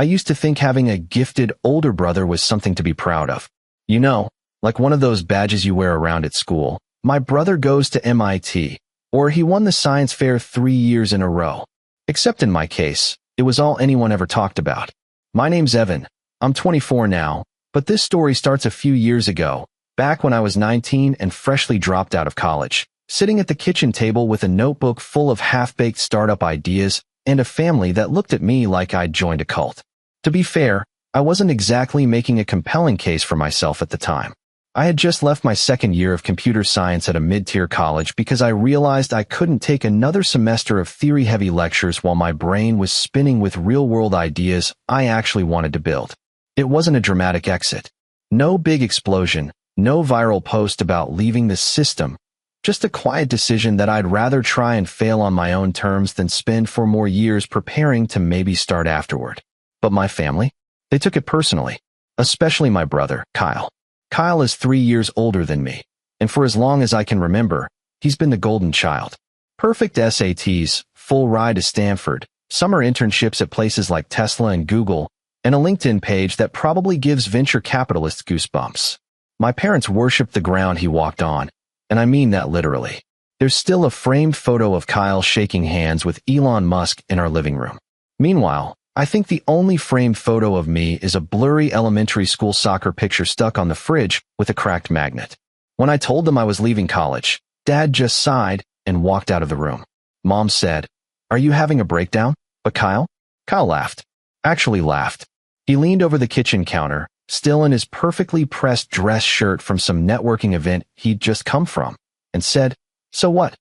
I used to think having a gifted older brother was something to be proud of. You know, like one of those badges you wear around at school. My brother goes to MIT, or he won the science fair 3 years in a row. Except in my case, it was all anyone ever talked about. My name's Evan. I'm 24 now, but this story starts a few years ago, back when I was 19 and freshly dropped out of college, sitting at the kitchen table with a notebook full of half-baked startup ideas and a family that looked at me like I'd joined a cult. To be fair, I wasn't exactly making a compelling case for myself at the time. I had just left my second year of computer science at a mid-tier college because I realized I couldn't take another semester of theory-heavy lectures while my brain was spinning with real-world ideas I actually wanted to build. It wasn't a dramatic exit. No big explosion, no viral post about leaving the system, just a quiet decision that I'd rather try and fail on my own terms than spend 4 more years preparing to maybe start afterward. But my family? They took it personally, especially my brother, Kyle. Kyle is 3 years older than me, and for as long as I can remember, he's been the golden child. Perfect SATs, full ride to Stanford, summer internships at places like Tesla and Google, and a LinkedIn page that probably gives venture capitalists goosebumps. My parents worshiped the ground he walked on, and I mean that literally. There's still a framed photo of Kyle shaking hands with Elon Musk in our living room. Meanwhile, I think the only framed photo of me is a blurry elementary school soccer picture stuck on the fridge with a cracked magnet. When I told them I was leaving college, Dad just sighed and walked out of the room. Mom said, "Are you having a breakdown?" But Kyle laughed. Actually laughed. He leaned over the kitchen counter, still in his perfectly pressed dress shirt from some networking event he'd just come from, and said, "So what?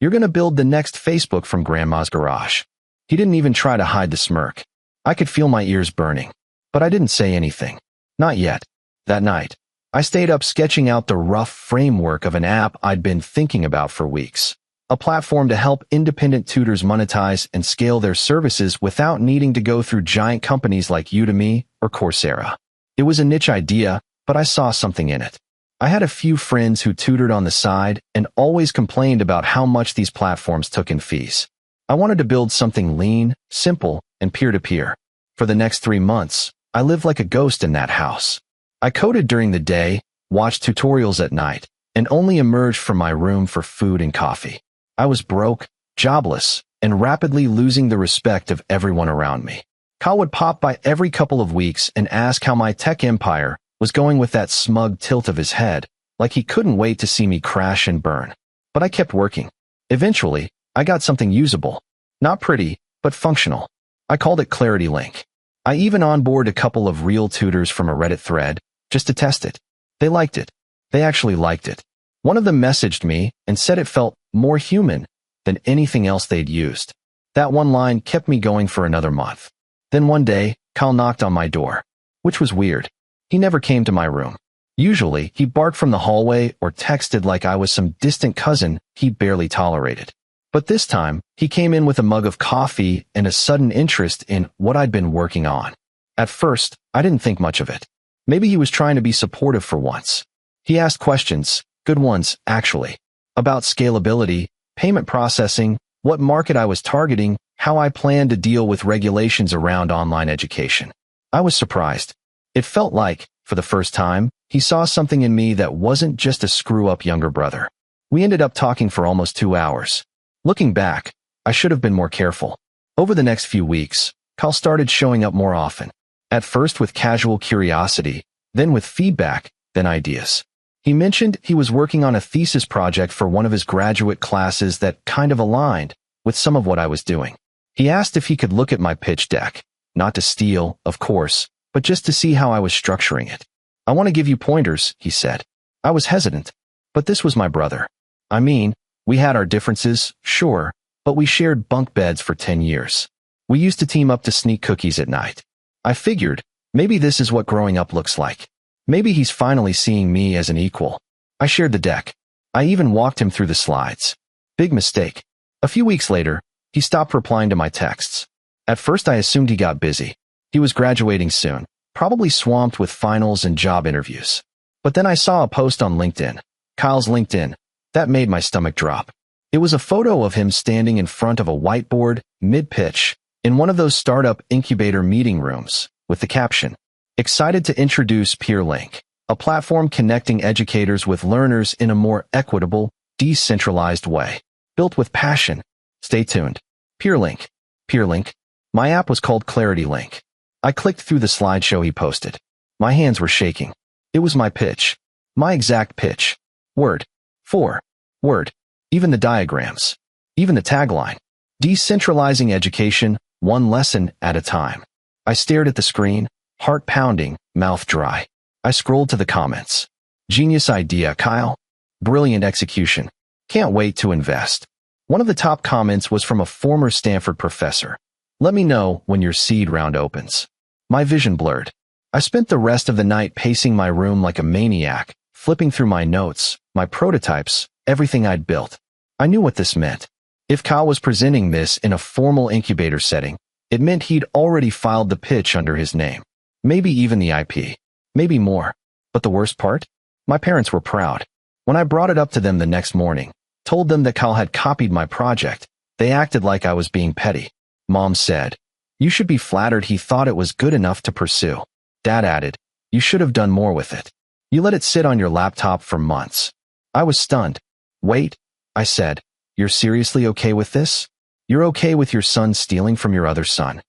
You're gonna build the next Facebook from Grandma's garage." He didn't even try to hide the smirk. I could feel my ears burning, but I didn't say anything. Not yet. That night, I stayed up sketching out the rough framework of an app I'd been thinking about for weeks. A platform to help independent tutors monetize and scale their services without needing to go through giant companies like Udemy or Coursera. It was a niche idea, but I saw something in it. I had a few friends who tutored on the side and always complained about how much these platforms took in fees. I wanted to build something lean, simple, and peer-to-peer. For the next 3 months, I lived like a ghost in that house. I coded during the day, watched tutorials at night, and only emerged from my room for food and coffee. I was broke, jobless, and rapidly losing the respect of everyone around me. Kyle would pop by every couple of weeks and ask how my tech empire was going with that smug tilt of his head, like he couldn't wait to see me crash and burn. But I kept working. Eventually, I got something usable. Not pretty, but functional. I called it Clarity Link. I even onboarded a couple of real tutors from a Reddit thread, just to test it. They liked it. They actually liked it. One of them messaged me and said it felt more human than anything else they'd used. That one line kept me going for another month. Then one day, Kyle knocked on my door, which was weird. He never came to my room. Usually, he barked from the hallway or texted like I was some distant cousin he barely tolerated. But this time, he came in with a mug of coffee and a sudden interest in what I'd been working on. At first, I didn't think much of it. Maybe he was trying to be supportive for once. He asked questions, good ones, actually, about scalability, payment processing, what market I was targeting, how I planned to deal with regulations around online education. I was surprised. It felt like, for the first time, he saw something in me that wasn't just a screw-up younger brother. We ended up talking for almost 2 hours. Looking back, I should have been more careful. Over the next few weeks, Kyle started showing up more often. At first with casual curiosity, then with feedback, then ideas. He mentioned he was working on a thesis project for one of his graduate classes that kind of aligned with some of what I was doing. He asked if he could look at my pitch deck, not to steal, of course, but just to see how I was structuring it. "I want to give you pointers," he said. I was hesitant, but this was my brother. I mean, we had our differences, sure, but we shared bunk beds for 10 years. We used to team up to sneak cookies at night. I figured, maybe this is what growing up looks like. Maybe he's finally seeing me as an equal. I shared the deck. I even walked him through the slides. Big mistake. A few weeks later, he stopped replying to my texts. At first I assumed he got busy. He was graduating soon, probably swamped with finals and job interviews. But then I saw a post on LinkedIn. Kyle's LinkedIn. That made my stomach drop. It was a photo of him standing in front of a whiteboard, mid-pitch, in one of those startup incubator meeting rooms, with the caption, "Excited to introduce PeerLink, a platform connecting educators with learners in a more equitable, decentralized way. Built with passion. Stay tuned." PeerLink. PeerLink. My app was called ClarityLink. I clicked through the slideshow he posted. My hands were shaking. It was my pitch. My exact pitch. Word. For. Word. Even the diagrams. Even the tagline. Decentralizing education, one lesson at a time. I stared at the screen, heart pounding, mouth dry. I scrolled to the comments. Genius idea, Kyle. Brilliant execution. Can't wait to invest. One of the top comments was from a former Stanford professor. Let me know when your seed round opens. My vision blurred. I spent the rest of the night pacing my room like a maniac, flipping through my notes, my prototypes, everything I'd built. I knew what this meant. If Kyle was presenting this in a formal incubator setting, it meant he'd already filed the pitch under his name. Maybe even the IP. Maybe more. But the worst part? My parents were proud. When I brought it up to them the next morning, told them that Kyle had copied my project, they acted like I was being petty. Mom said, "You should be flattered he thought it was good enough to pursue." Dad added, "You should have done more with it. You let it sit on your laptop for months." I was stunned. "Wait," I said, "you're seriously okay with this? You're okay with your son stealing from your other son?"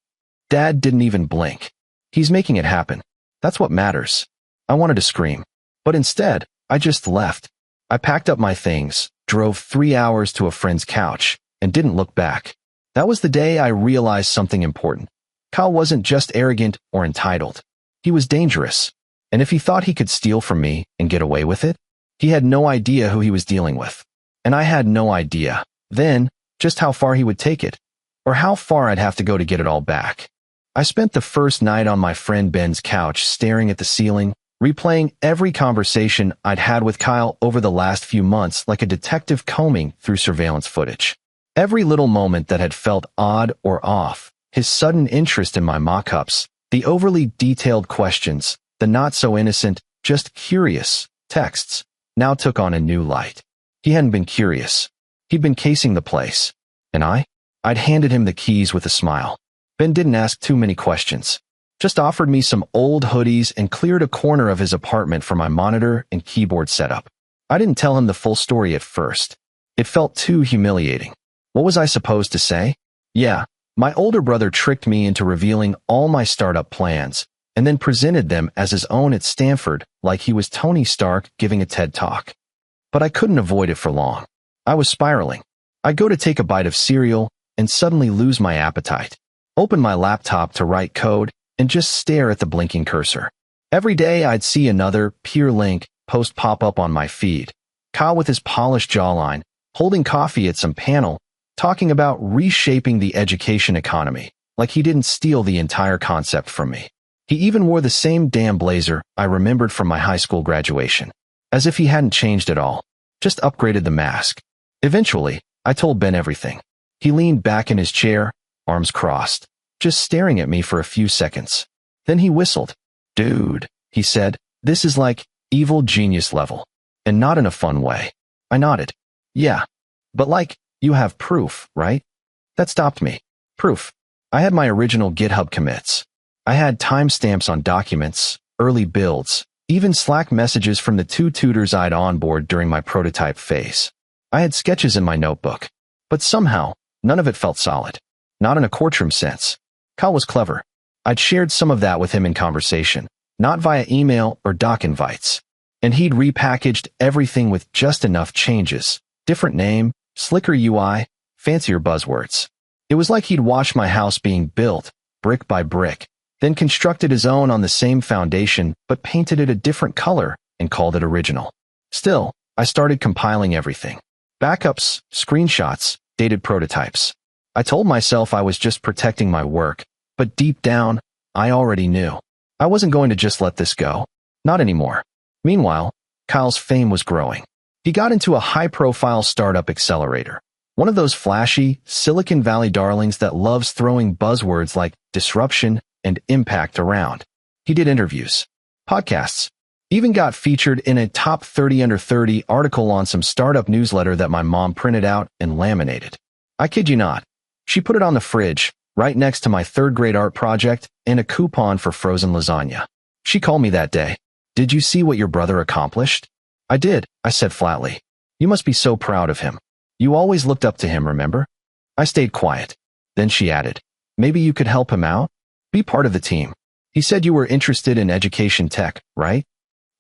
Dad didn't even blink. "He's making it happen. That's what matters." I wanted to scream, but instead, I just left. I packed up my things, drove 3 hours to a friend's couch, and didn't look back. That was the day I realized something important. Kyle wasn't just arrogant or entitled. He was dangerous. And if he thought he could steal from me and get away with it, he had no idea who he was dealing with. And I had no idea, then, just how far he would take it, or how far I'd have to go to get it all back. I spent the first night on my friend Ben's couch staring at the ceiling, replaying every conversation I'd had with Kyle over the last few months like a detective combing through surveillance footage. Every little moment that had felt odd or off, his sudden interest in my mock-ups, the overly detailed questions, the not-so-innocent, just curious texts, now took on a new light. He hadn't been curious. He'd been casing the place. And I'd handed him the keys with a smile. Ben didn't ask too many questions. Just offered me some old hoodies and cleared a corner of his apartment for my monitor and keyboard setup. I didn't tell him the full story at first. It felt too humiliating. What was I supposed to say? Yeah, my older brother tricked me into revealing all my startup plans and then presented them as his own at Stanford like he was Tony Stark giving a TED Talk. But I couldn't avoid it for long. I was spiraling. I'd go to take a bite of cereal and suddenly lose my appetite, open my laptop to write code, and just stare at the blinking cursor. Every day I'd see another PeerLink post pop up on my feed. Kyle with his polished jawline, holding coffee at some panel, talking about reshaping the education economy, like he didn't steal the entire concept from me. He even wore the same damn blazer I remembered from my high school graduation, as if he hadn't changed at all, just upgraded the mask. Eventually, I told Ben everything. He leaned back in his chair, arms crossed, just staring at me for a few seconds. Then he whistled. "Dude," he said, "this is like evil genius level, and not in a fun way." I nodded. "Yeah, but like, you have proof, right?" That stopped me. Proof. I had my original GitHub commits. I had timestamps on documents, early builds, even Slack messages from the 2 tutors I'd onboard during my prototype phase. I had sketches in my notebook. But somehow, none of it felt solid. Not in a courtroom sense. Kyle was clever. I'd shared some of that with him in conversation, not via email or doc invites. And he'd repackaged everything with just enough changes. Different name, slicker UI, fancier buzzwords. It was like he'd watched my house being built, brick by brick, then constructed his own on the same foundation but painted it a different color and called it original. Still, I started compiling everything. Backups, screenshots, dated prototypes. I told myself I was just protecting my work, but deep down, I already knew. I wasn't going to just let this go. Not anymore. Meanwhile, Kyle's fame was growing. He got into a high-profile startup accelerator, one of those flashy, Silicon Valley darlings that loves throwing buzzwords like disruption and impact around. He did interviews, podcasts, even got featured in a top 30 under 30 article on some startup newsletter that my mom printed out and laminated. I kid you not. She put it on the fridge, right next to my third-grade art project and a coupon for frozen lasagna. She called me that day. "Did you see what your brother accomplished?" "I did," I said flatly. "You must be so proud of him. You always looked up to him, remember?" I stayed quiet. Then she added, "Maybe you could help him out? Be part of the team. He said you were interested in education tech, right?"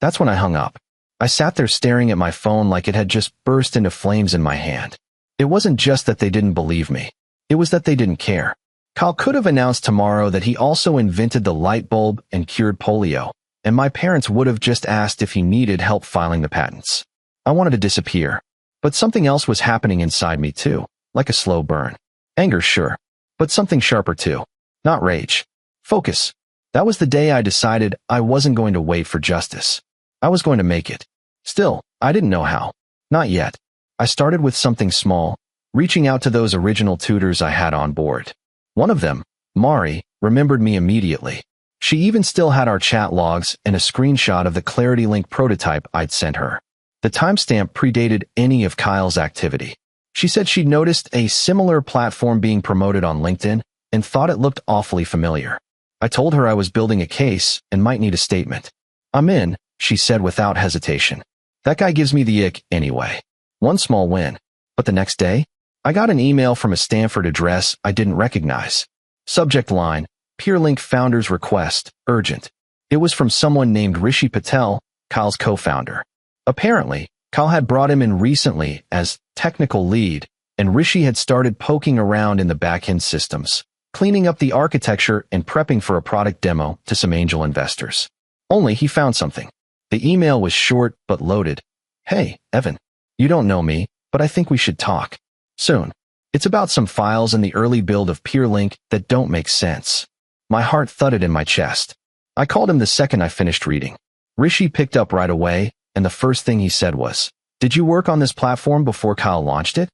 That's when I hung up. I sat there staring at my phone like it had just burst into flames in my hand. It wasn't just that they didn't believe me. It was that they didn't care. Kyle could have announced tomorrow that he also invented the light bulb and cured polio, and my parents would have just asked if he needed help filing the patents. I wanted to disappear. But something else was happening inside me too, like a slow burn. Anger, sure, but something sharper too. Not rage. Focus. That was the day I decided I wasn't going to wait for justice. I was going to make it. Still, I didn't know how. Not yet. I started with something small, reaching out to those original tutors I had on board. One of them, Mari, remembered me immediately. She even still had our chat logs and a screenshot of the Clarity Link prototype I'd sent her. The timestamp predated any of Kyle's activity. She said she'd noticed a similar platform being promoted on LinkedIn and thought it looked awfully familiar. I told her I was building a case and might need a statement. "I'm in," she said without hesitation. That guy gives me the ick anyway. One small win. But the next day, I got an email from a Stanford address I didn't recognize. Subject line, PeerLink founder's request, urgent. It was from someone named Rishi Patel, Kyle's co-founder. Apparently, Kyle had brought him in recently as technical lead, and Rishi had started poking around in the back-end systems, cleaning up the architecture and prepping for a product demo to some angel investors. Only he found something. The email was short but loaded. "Hey, Evan, you don't know me, but I think we should talk. Soon. It's about some files in the early build of PeerLink that don't make sense." My heart thudded in my chest. I called him the second I finished reading. Rishi picked up right away, and the first thing he said was, "Did you work on this platform before Kyle launched it?"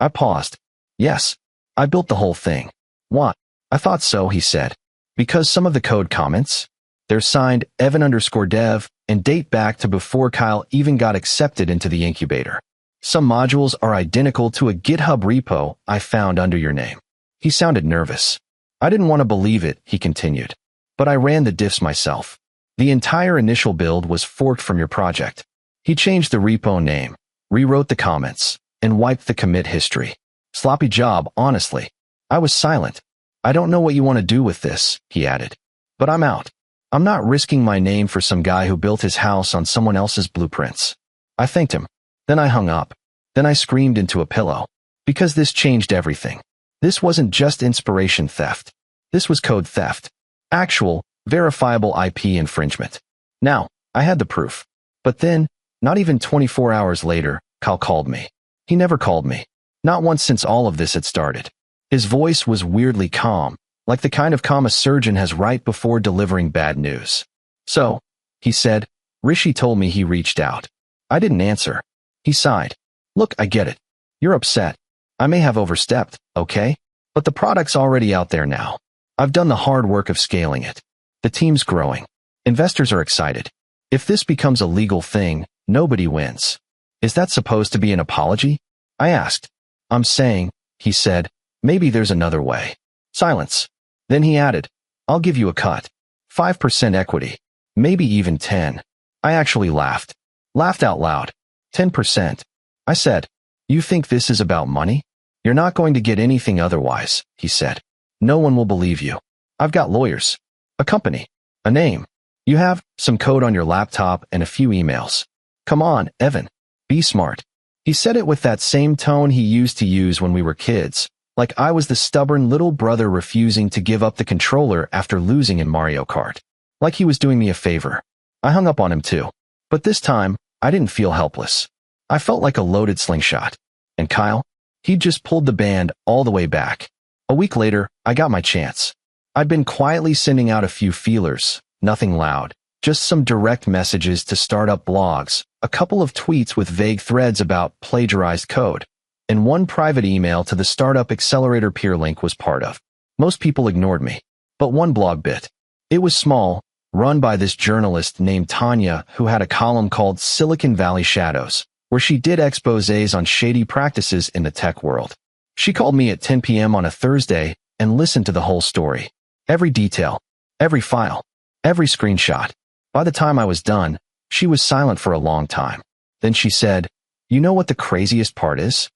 I paused. "Yes. I built the whole thing." "What?" "I thought so," he said. "Because some of the code comments, they're signed Evan_dev and date back to before Kyle even got accepted into the incubator. Some modules are identical to a GitHub repo I found under your name." He sounded nervous. "I didn't want to believe it," he continued. "But I ran the diffs myself. The entire initial build was forked from your project." He changed the repo name, rewrote the comments, and wiped the commit history. Sloppy job, honestly. I was silent. "I don't know what you want to do with this," he added. "But I'm out. I'm not risking my name for some guy who built his house on someone else's blueprints." I thanked him. Then I hung up. Then I screamed into a pillow. Because this changed everything. This wasn't just inspiration theft. This was code theft. Actual, verifiable IP infringement. Now, I had the proof. But then, not even 24 hours later, Kyle called me. He never called me. Not once since all of this had started. His voice was weirdly calm, like the kind of calm a surgeon has right before delivering bad news. "So," he said, "Rishi told me he reached out." I didn't answer. He sighed. "Look, I get it. You're upset. I may have overstepped, okay? But the product's already out there now. I've done the hard work of scaling it. The team's growing. Investors are excited. If this becomes a legal thing, nobody wins." "Is that supposed to be an apology?" I asked. "I'm saying," he said, "maybe there's another way." Silence. Then he added, "I'll give you a cut. 5% equity. Maybe even 10. I actually laughed. Laughed out loud. 10%. I said, "You think this is about money? You're not going to get anything otherwise," he said. "No one will believe you. I've got lawyers. A company. A name. You have some code on your laptop and a few emails. Come on, Evan. Be smart." He said it with that same tone he used to use when we were kids, like I was the stubborn little brother refusing to give up the controller after losing in Mario Kart. Like he was doing me a favor. I hung up on him too. But this time, I didn't feel helpless. I felt like a loaded slingshot. And Kyle? He'd just pulled the band all the way back. A week later, I got my chance. I'd been quietly sending out a few feelers, nothing loud, just some direct messages to startup blogs, a couple of tweets with vague threads about plagiarized code, and one private email to the startup accelerator PeerLink was part of. Most people ignored me, but one blog bit. It was small, run by this journalist named Tanya who had a column called Silicon Valley Shadows, where she did exposés on shady practices in the tech world. She called me at 10 p.m. on a Thursday and listened to the whole story. Every detail, every file, every screenshot. By the time I was done, she was silent for a long time. Then she said, "You know what the craziest part is?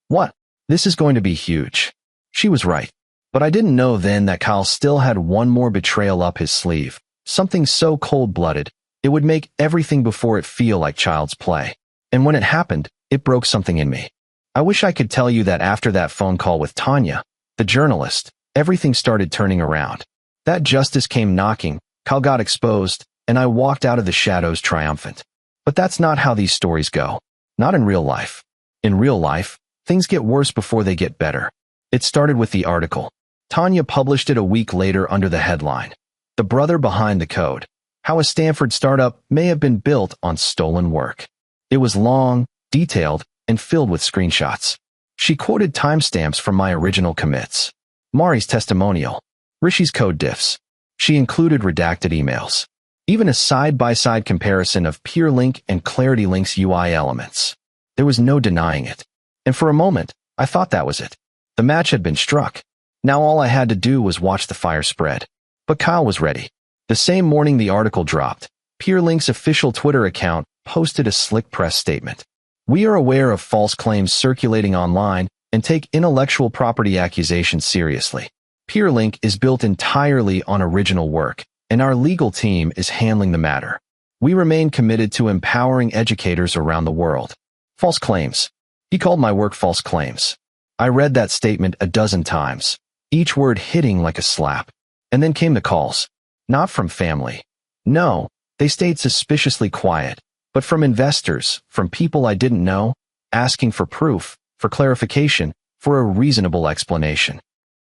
What? This is going to be huge." She was right. But I didn't know then that Kyle still had one more betrayal up his sleeve, something so cold-blooded, it would make everything before it feel like child's play. And when it happened, it broke something in me. I wish I could tell you that after that phone call with Tanya, the journalist, everything started turning around. That justice came knocking, Kyle got exposed, and I walked out of the shadows triumphant. But that's not how these stories go. Not in real life. In real life, things get worse before they get better. It started with the article. Tanya published it a week later under the headline, "The Brother Behind the Code: How a Stanford Startup May Have Been Built on Stolen Work." It was long, detailed, and filled with screenshots. She quoted timestamps from my original commits, Mari's testimonial, Rishi's code diffs. She included redacted emails. Even a side-by-side comparison of PeerLink and ClarityLink's UI elements. There was no denying it. And for a moment, I thought that was it. The match had been struck. Now all I had to do was watch the fire spread. But Kyle was ready. The same morning the article dropped, PeerLink's official Twitter account posted a slick press statement. "We are aware of false claims circulating online and take intellectual property accusations seriously. PeerLink is built entirely on original work, and our legal team is handling the matter. We remain committed to empowering educators around the world." False claims. He called my work false claims. I read that statement a dozen times, each word hitting like a slap. And then came the calls. Not from family. No, they stayed suspiciously quiet, but from investors, from people I didn't know, asking for proof, for clarification, for a reasonable explanation.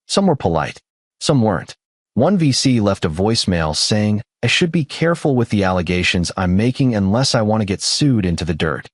Some were polite. Some weren't. One VC left a voicemail saying, "I should be careful with the allegations I'm making unless I want to get sued into the dirt."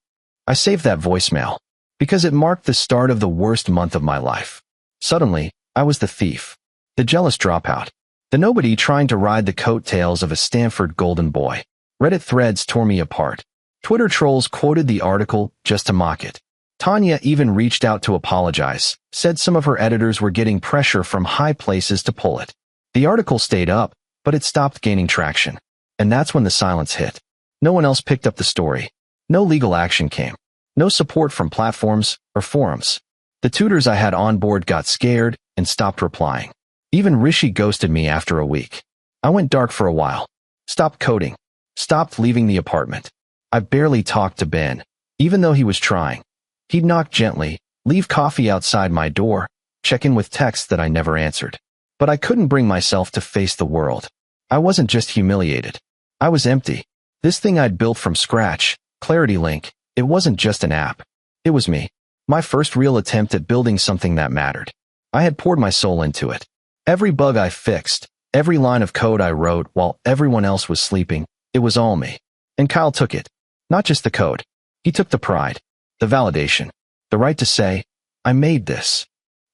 I saved that voicemail because it marked the start of the worst month of my life. Suddenly, I was the thief, the jealous dropout, the nobody trying to ride the coattails of a Stanford golden boy. Reddit threads tore me apart. Twitter trolls quoted the article just to mock it. Tanya even reached out to apologize, said some of her editors were getting pressure from high places to pull it. The article stayed up, but it stopped gaining traction. And that's when the silence hit. No one else picked up the story. No legal action came. No support from platforms or forums. The tutors I had on board got scared and stopped replying. Even Rishi ghosted me after a week. I went dark for a while. Stopped coding. Stopped leaving the apartment. I barely talked to Ben, even though he was trying. He'd knock gently, leave coffee outside my door, check in with texts that I never answered. But I couldn't bring myself to face the world. I wasn't just humiliated. I was empty. This thing I'd built from scratch, ClarityLink, it wasn't just an app. It was me. My first real attempt at building something that mattered. I had poured my soul into it. Every bug I fixed, every line of code I wrote while everyone else was sleeping, it was all me. And Kyle took it. Not just the code. He took the pride, the validation, the right to say, "I made this."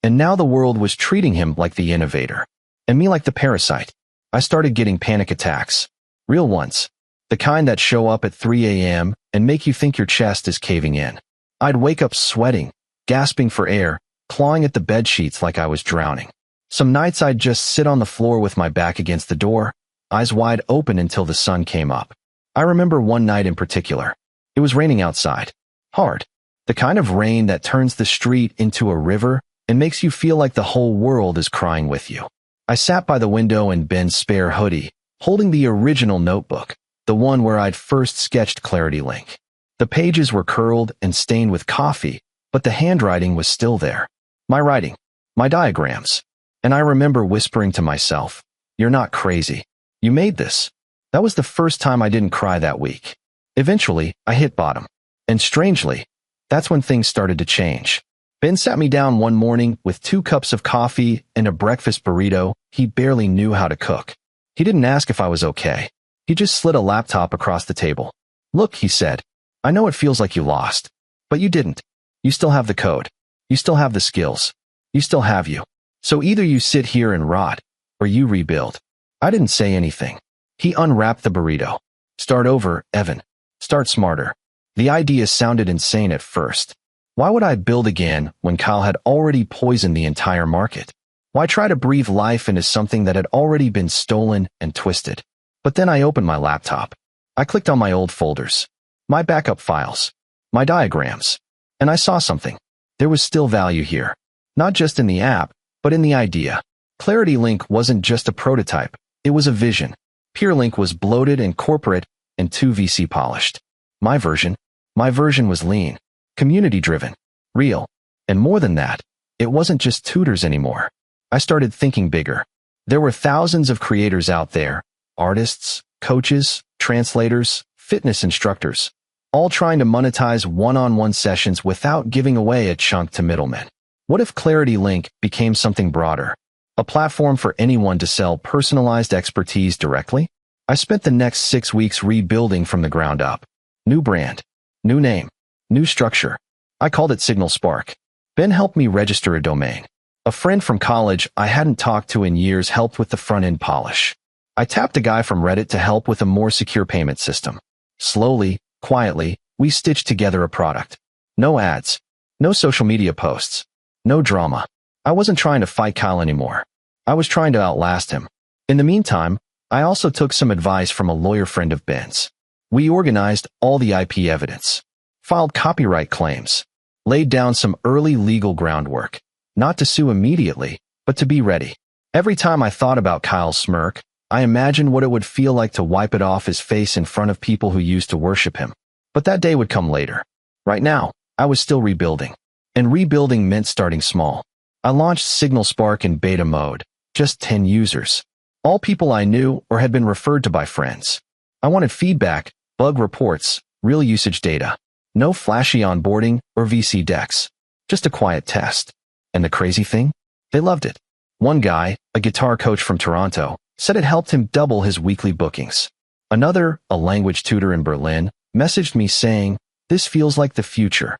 And now the world was treating him like the innovator, and me like the parasite. I started getting panic attacks. Real ones. The kind that show up at 3 a.m. and make you think your chest is caving in. I'd wake up sweating, gasping for air, clawing at the bed sheets like I was drowning. Some nights I'd just sit on the floor with my back against the door, eyes wide open until the sun came up. I remember one night in particular. It was raining outside. Hard. The kind of rain that turns the street into a river and makes you feel like the whole world is crying with you. I sat by the window in Ben's spare hoodie, holding the original notebook, the one where I'd first sketched ClarityLink. The pages were curled and stained with coffee, but the handwriting was still there. My writing. My diagrams. And I remember whispering to myself, "You're not crazy. You made this." That was the first time I didn't cry that week. Eventually, I hit bottom. And strangely, that's when things started to change. Ben sat me down one morning with 2 cups of coffee and a breakfast burrito he barely knew how to cook. He didn't ask if I was okay. He just slid a laptop across the table. "Look," he said, "I know it feels like you lost. But you didn't. You still have the code. You still have the skills. You still have you. So either you sit here and rot, or you rebuild." I didn't say anything. He unwrapped the burrito. "Start over, Evan. Start smarter." The idea sounded insane at first. Why would I build again when Kyle had already poisoned the entire market? Why try to breathe life into something that had already been stolen and twisted? But then I opened my laptop. I clicked on my old folders, my backup files, my diagrams, and I saw something. There was still value here. Not just in the app, but in the idea. Clarity Link wasn't just a prototype. It was a vision. PeerLink was bloated and corporate and too VC polished. My version was lean, community-driven, real. And more than that, it wasn't just tutors anymore. I started thinking bigger. There were thousands of creators out there, artists, coaches, translators, fitness instructors, all trying to monetize one-on-one sessions without giving away a chunk to middlemen. What if Clarity Link became something broader? A platform for anyone to sell personalized expertise directly? I spent the next 6 weeks rebuilding from the ground up. New brand, new name, new structure. I called it Signal Spark. Ben helped me register a domain. A friend from college I hadn't talked to in years helped with the front-end polish. I tapped a guy from Reddit to help with a more secure payment system. Slowly, quietly, we stitched together a product. No ads, no social media posts, no drama. I wasn't trying to fight Kyle anymore. I was trying to outlast him. In the meantime, I also took some advice from a lawyer friend of Ben's. We organized all the IP evidence, filed copyright claims, laid down some early legal groundwork, not to sue immediately, but to be ready. Every time I thought about Kyle's smirk, I imagined what it would feel like to wipe it off his face in front of people who used to worship him. But that day would come later. Right now, I was still rebuilding. And rebuilding meant starting small. I launched Signal Spark in beta mode, just 10 users. All people I knew or had been referred to by friends. I wanted feedback, bug reports, real usage data. No flashy onboarding or VC decks. Just a quiet test. And the crazy thing? They loved it. One guy, a guitar coach from Toronto, said it helped him double his weekly bookings. Another, a language tutor in Berlin, messaged me saying, "This feels like the future."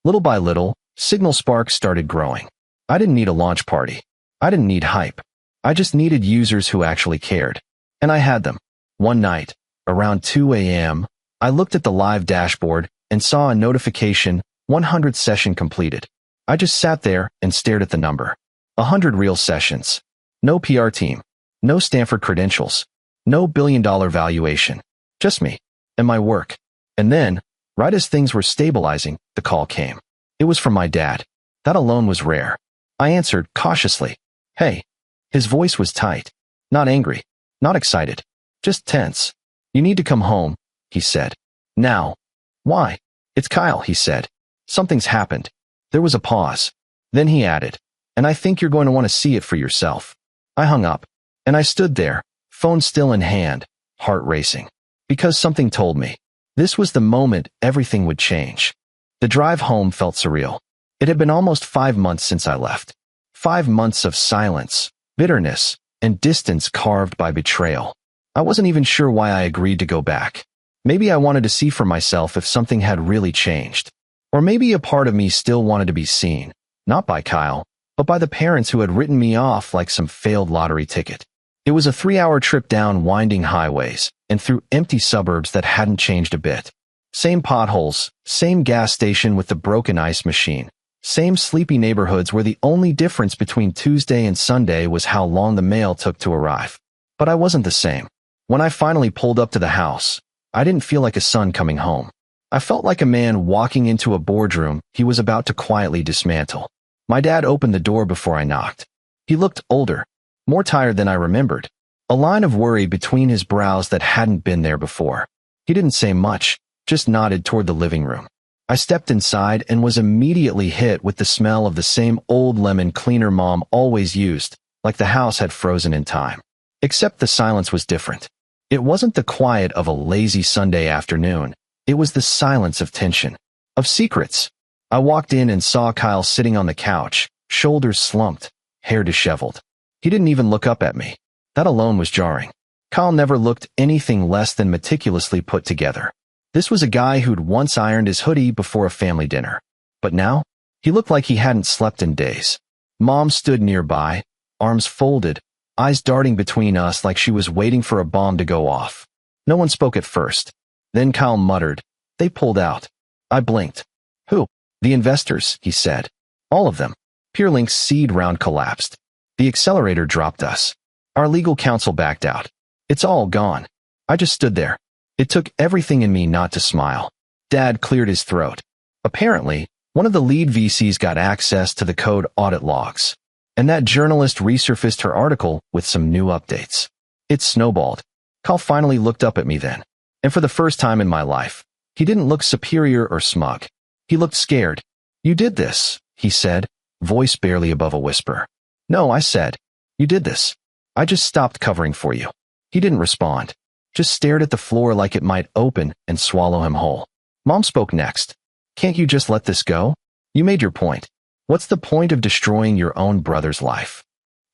Little by little, Signal Spark started growing. I didn't need a launch party. I didn't need hype. I just needed users who actually cared. And I had them. One night, around 2 a.m., I looked at the live dashboard and saw a notification, 100 session completed. I just sat there and stared at the number. 100 real sessions. No PR team. No Stanford credentials. No billion-dollar valuation. Just me. And my work. And then, right as things were stabilizing, the call came. It was from my dad. That alone was rare. I answered cautiously. "Hey." His voice was tight. Not angry. Not excited. Just tense. "You need to come home," he said. "Now." "Why?" "It's Kyle," he said. "Something's happened." There was a pause. Then he added, "And I think you're going to want to see it for yourself." I hung up. And I stood there, phone still in hand, heart racing. Because something told me. This was the moment everything would change. The drive home felt surreal. It had been almost 5 months since I left. 5 months of silence, bitterness, and distance carved by betrayal. I wasn't even sure why I agreed to go back. Maybe I wanted to see for myself if something had really changed. Or maybe a part of me still wanted to be seen, not by Kyle, but by the parents who had written me off like some failed lottery ticket. It was a 3-hour trip down winding highways and through empty suburbs that hadn't changed a bit. Same potholes, same gas station with the broken ice machine, same sleepy neighborhoods where the only difference between Tuesday and Sunday was how long the mail took to arrive. But I wasn't the same. When I finally pulled up to the house, I didn't feel like a son coming home. I felt like a man walking into a boardroom he was about to quietly dismantle. My dad opened the door before I knocked. He looked older, more tired than I remembered, a line of worry between his brows that hadn't been there before. He didn't say much, just nodded toward the living room. I stepped inside and was immediately hit with the smell of the same old lemon cleaner Mom always used, like the house had frozen in time. Except the silence was different. It wasn't the quiet of a lazy Sunday afternoon. It was the silence of tension, of secrets. I walked in and saw Kyle sitting on the couch, shoulders slumped, hair disheveled. He didn't even look up at me. That alone was jarring. Kyle never looked anything less than meticulously put together. This was a guy who'd once ironed his hoodie before a family dinner. But now, he looked like he hadn't slept in days. Mom stood nearby, arms folded, eyes darting between us like she was waiting for a bomb to go off. No one spoke at first. Then Kyle muttered, "They pulled out." I blinked. "Who?" "The investors," he said. "All of them." PeerLink's seed round collapsed. The accelerator dropped us. Our legal counsel backed out. It's all gone. I just stood there. It took everything in me not to smile. Dad cleared his throat. Apparently, one of the lead VCs got access to the code audit logs, and that journalist resurfaced her article with some new updates. It snowballed. Kyle finally looked up at me then, and for the first time in my life, he didn't look superior or smug. He looked scared. "You did this," he said, voice barely above a whisper. "No," I said. "You did this. I just stopped covering for you." He didn't respond, just stared at the floor like it might open and swallow him whole. Mom spoke next. "Can't you just let this go? You made your point. What's the point of destroying your own brother's life?"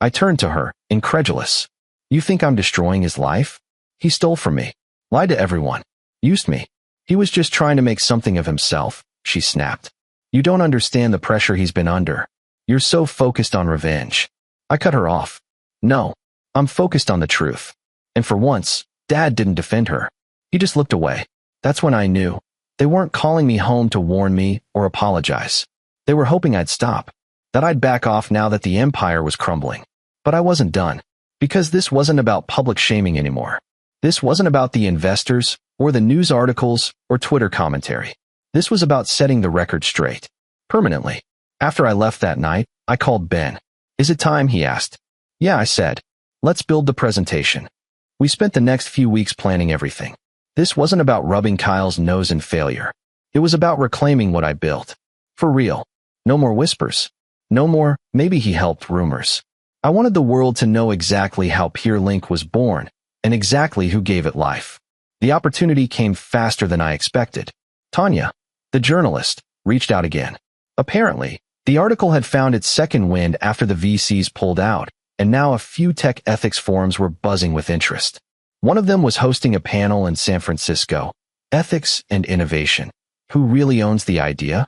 I turned to her, incredulous. "You think I'm destroying his life? He stole from me, lied to everyone, used me. He was just trying to make something of himself," she snapped. "You don't understand the pressure he's been under. You're so focused on revenge." I cut her off. "No, I'm focused on the truth." And for once, Dad didn't defend her. He just looked away. That's when I knew. They weren't calling me home to warn me or apologize. They were hoping I'd stop, that I'd back off now that the empire was crumbling. But I wasn't done, because this wasn't about public shaming anymore. This wasn't about the investors, or the news articles, or Twitter commentary. This was about setting the record straight. Permanently. After I left that night, I called Ben. "Is it time?" he asked. "Yeah," I said. "Let's build the presentation." We spent the next few weeks planning everything. This wasn't about rubbing Kyle's nose in failure. It was about reclaiming what I built. For real. No more whispers. No more, "maybe he helped" rumors. I wanted the world to know exactly how PeerLink was born, and exactly who gave it life. The opportunity came faster than I expected. Tanya, the journalist, reached out again. Apparently, the article had found its second wind after the VCs pulled out, and now a few tech ethics forums were buzzing with interest. One of them was hosting a panel in San Francisco, Ethics and Innovation. Who really owns the idea?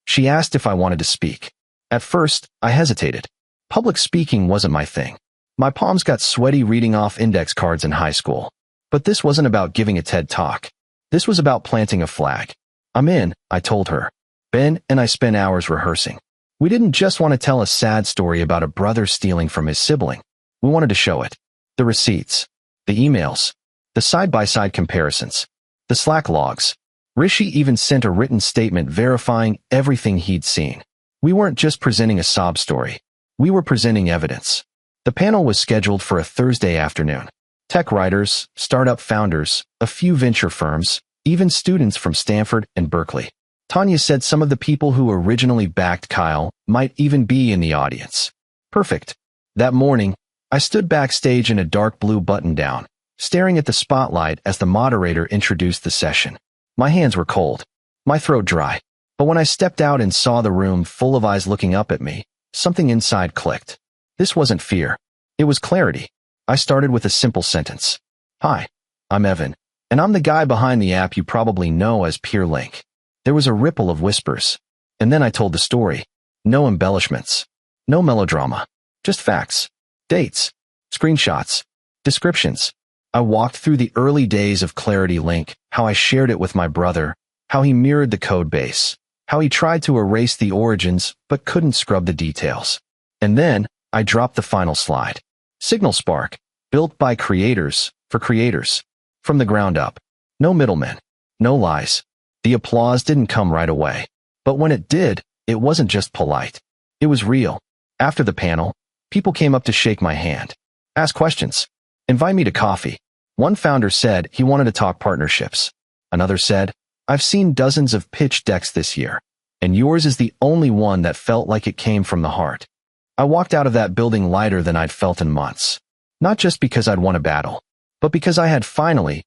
She asked if I wanted to speak. At first, I hesitated. Public speaking wasn't my thing. My palms got sweaty reading off index cards in high school. But this wasn't about giving a TED Talk. This was about planting a flag. "I'm in," I told her. Ben and I spent hours rehearsing. We didn't just want to tell a sad story about a brother stealing from his sibling. We wanted to show it. The receipts. The emails. The side-by-side comparisons. The Slack logs. Rishi even sent a written statement verifying everything he'd seen. We weren't just presenting a sob story. We were presenting evidence. The panel was scheduled for a Thursday afternoon. Tech writers, startup founders, a few venture firms, even students from Stanford and Berkeley. Tanya said some of the people who originally backed Kyle might even be in the audience. Perfect. That morning, I stood backstage in a dark blue button-down, staring at the spotlight as the moderator introduced the session. My hands were cold, my throat dry. But when I stepped out and saw the room full of eyes looking up at me, something inside clicked. This wasn't fear. It was clarity. I started with a simple sentence. "Hi, I'm Evan, and I'm the guy behind the app you probably know as PeerLink." There was a ripple of whispers. And then I told the story. No embellishments. No melodrama. Just facts. Dates. Screenshots. Descriptions. I walked through the early days of Clarity Link, how I shared it with my brother, how he mirrored the code base, how he tried to erase the origins but couldn't scrub the details. And then I dropped the final slide. Signal Spark, built by creators, for creators. From the ground up. No middlemen. No lies. The applause didn't come right away. But when it did, it wasn't just polite. It was real. After the panel, people came up to shake my hand, ask questions, invite me to coffee. One founder said he wanted to talk partnerships. Another said, "I've seen dozens of pitch decks this year, and yours is the only one that felt like it came from the heart." I walked out of that building lighter than I'd felt in months. Not just because I'd won a battle, but because I had finally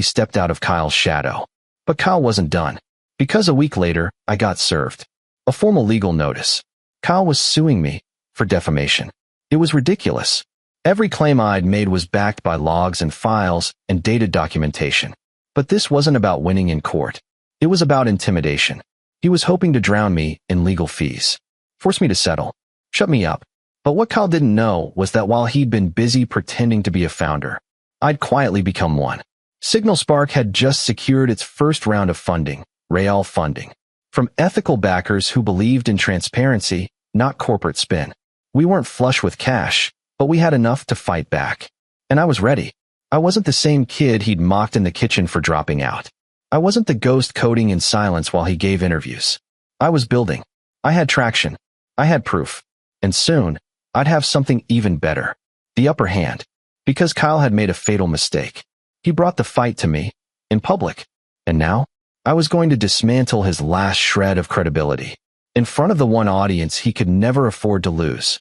stepped out of Kyle's shadow. But Kyle wasn't done. Because a week later, I got served a formal legal notice. Kyle was suing me for defamation. It was ridiculous. Every claim I'd made was backed by logs and files and dated documentation. But this wasn't about winning in court. It was about intimidation. He was hoping to drown me in legal fees, force me to settle, shut me up. But what Kyle didn't know was that while he'd been busy pretending to be a founder, I'd quietly become one. Signal Spark had just secured its first round of funding, Real funding, from ethical backers who believed in transparency, not corporate spin. We weren't flush with cash, but we had enough to fight back. And I was ready. I wasn't the same kid he'd mocked in the kitchen for dropping out. I wasn't the ghost coding in silence while he gave interviews. I was building. I had traction. I had proof. And soon, I'd have something even better. The upper hand. Because Kyle had made a fatal mistake. He brought the fight to me, in public. And now, I was going to dismantle his last shred of credibility. In front of the one audience he could never afford to lose.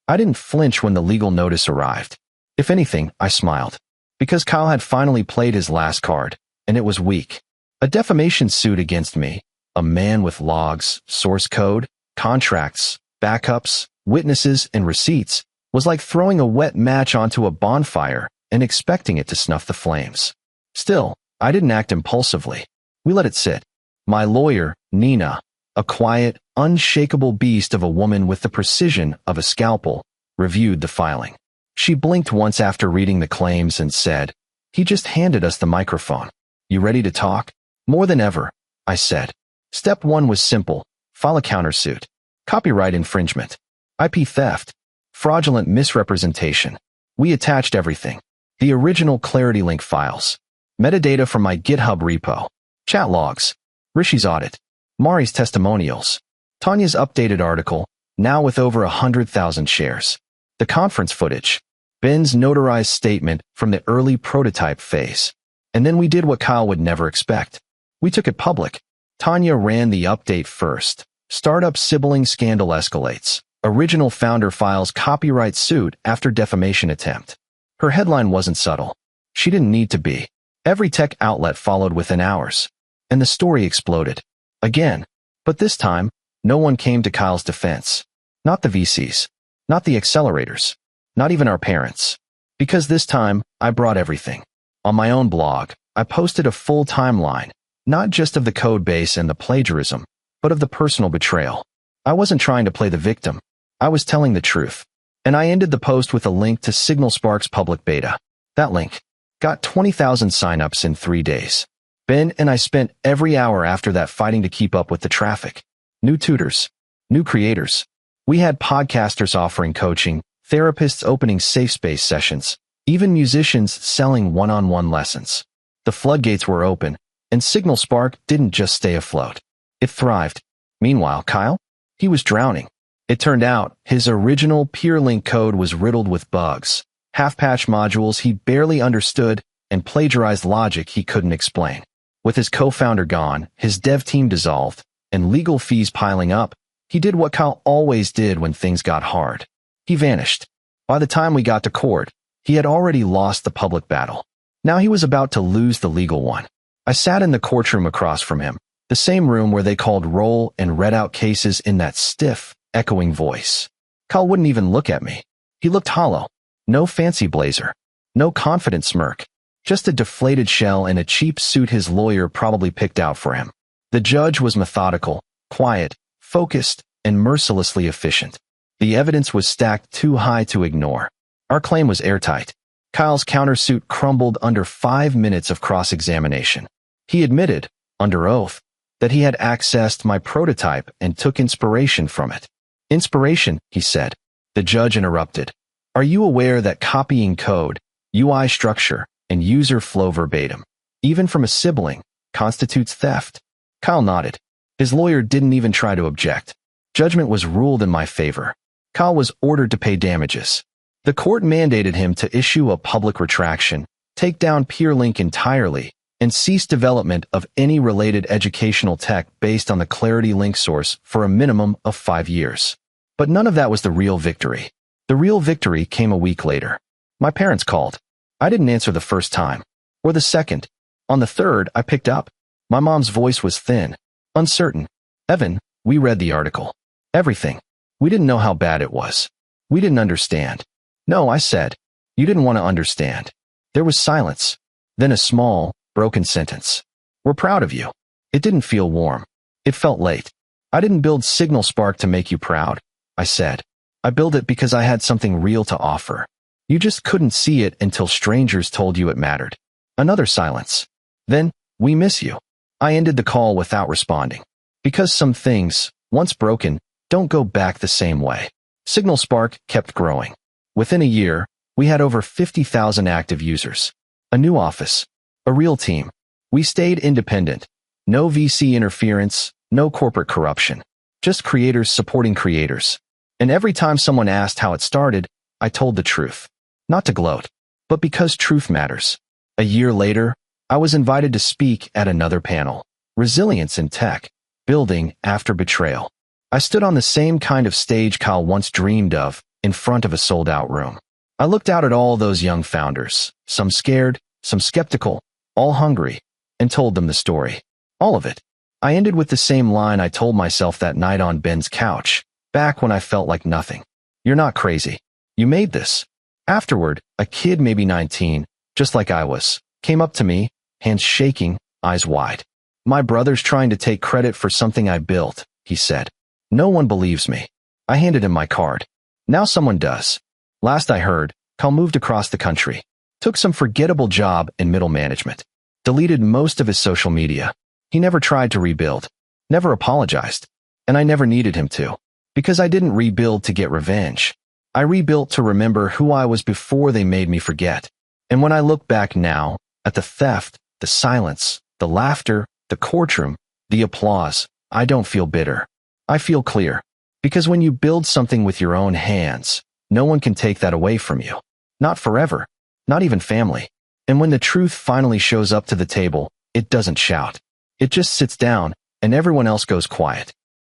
I didn't flinch when the legal notice arrived. If anything, I smiled. Because Kyle had finally played his last card, and it was weak. A defamation suit against me, a man with logs, source code, contracts, backups, witnesses, and receipts, was like throwing a wet match onto a bonfire and expecting it to snuff the flames. Still, I didn't act impulsively. We let it sit. My lawyer, Nina, a quiet, unshakable beast of a woman with the precision of a scalpel, reviewed the filing. She blinked once after reading the claims and said, "He just handed us the microphone. You ready to talk?" "More than ever," I said. Step 1 was simple. File a countersuit. Copyright infringement. IP theft. Fraudulent misrepresentation. We attached everything. The original ClarityLink files. Metadata from my GitHub repo. Chat logs. Rishi's audit. Mari's testimonials. Tanya's updated article, now with over 100,000 shares. The conference footage. Ben's notarized statement from the early prototype phase. And then we did what Kyle would never expect. We took it public. Tanya ran the update first. Startup sibling scandal escalates. Original founder files copyright suit after defamation attempt. Her headline wasn't subtle. She didn't need to be. Every tech outlet followed within hours. And the story exploded. Again. But this time, no one came to Kyle's defense. Not the VCs. Not the accelerators. Not even our parents. Because this time, I brought everything. On my own blog, I posted a full timeline, not just of the code base and the plagiarism, but of the personal betrayal. I wasn't trying to play the victim. I was telling the truth. And I ended the post with a link to Signal Spark's public beta. That link got 20,000 signups in 3 days. Ben and I spent every hour after that fighting to keep up with the traffic. New tutors. New creators. We had podcasters offering coaching, therapists opening safe space sessions, even musicians selling one-on-one lessons. The floodgates were open, and Signal Spark didn't just stay afloat. It thrived. Meanwhile, Kyle? He was drowning. It turned out his original PeerLink code was riddled with bugs, half-patch modules he barely understood, and plagiarized logic he couldn't explain. With his co-founder gone, his dev team dissolved, and legal fees piling up, he did what Kyle always did when things got hard. He vanished. By the time we got to court, he had already lost the public battle. Now he was about to lose the legal one. I sat in the courtroom across from him, the same room where they called roll and read out cases in that stiff, echoing voice. Kyle wouldn't even look at me. He looked hollow. No fancy blazer. No confident smirk. Just a deflated shell and a cheap suit his lawyer probably picked out for him. The judge was methodical, quiet, focused, and mercilessly efficient. The evidence was stacked too high to ignore. Our claim was airtight. Kyle's countersuit crumbled under 5 minutes of cross-examination. He admitted, under oath, that he had accessed my prototype and took inspiration from it. Inspiration, he said. The judge interrupted. Are you aware that copying code, UI structure, and user flow verbatim, even from a sibling, constitutes theft? Kyle nodded. His lawyer didn't even try to object. Judgment was ruled in my favor. Kyle was ordered to pay damages. The court mandated him to issue a public retraction, take down PeerLink entirely, and cease development of any related educational tech based on the ClarityLink source for a minimum of 5 years. But none of that was the real victory. The real victory came a week later. My parents called. I didn't answer the first time, or the second. On the third, I picked up. My mom's voice was thin, uncertain. Evan, we read the article. Everything. We didn't know how bad it was. We didn't understand. No, I said. You didn't want to understand. There was silence. Then a small, broken sentence. We're proud of you. It didn't feel warm. It felt late. I didn't build Signal Spark to make you proud, I said. I built it because I had something real to offer. You just couldn't see it until strangers told you it mattered. Another silence. Then, we miss you. I ended the call without responding. Because some things, once broken, don't go back the same way. Signal Spark kept growing. Within a year, we had over 50,000 active users. A new office. A real team. We stayed independent. No VC interference, no corporate corruption. Just creators supporting creators. And every time someone asked how it started, I told the truth. Not to gloat, but because truth matters. A year later, I was invited to speak at another panel. Resilience in Tech. Building after betrayal. I stood on the same kind of stage Kyle once dreamed of, in front of a sold-out room. I looked out at all those young founders, some scared, some skeptical, all hungry, and told them the story. All of it. I ended with the same line I told myself that night on Ben's couch, back when I felt like nothing. You're not crazy. You made this. Afterward, a kid maybe 19, just like I was, came up to me, hands shaking, eyes wide. My brother's trying to take credit for something I built, he said. No one believes me. I handed him my card. Now someone does. Last I heard, Kyle moved across the country, took some forgettable job in middle management, deleted most of his social media. He never tried to rebuild, never apologized, and I never needed him to, because I didn't rebuild to get revenge. I rebuilt to remember who I was before they made me forget. And when I look back now, at the theft, the silence, the laughter, the courtroom, the applause, I don't feel bitter. I feel clear. Because when you build something with your own hands, no one can take that away from you. Not forever. Not even family. And when the truth finally shows up to the table, it doesn't shout. It just sits down, and everyone else goes quiet.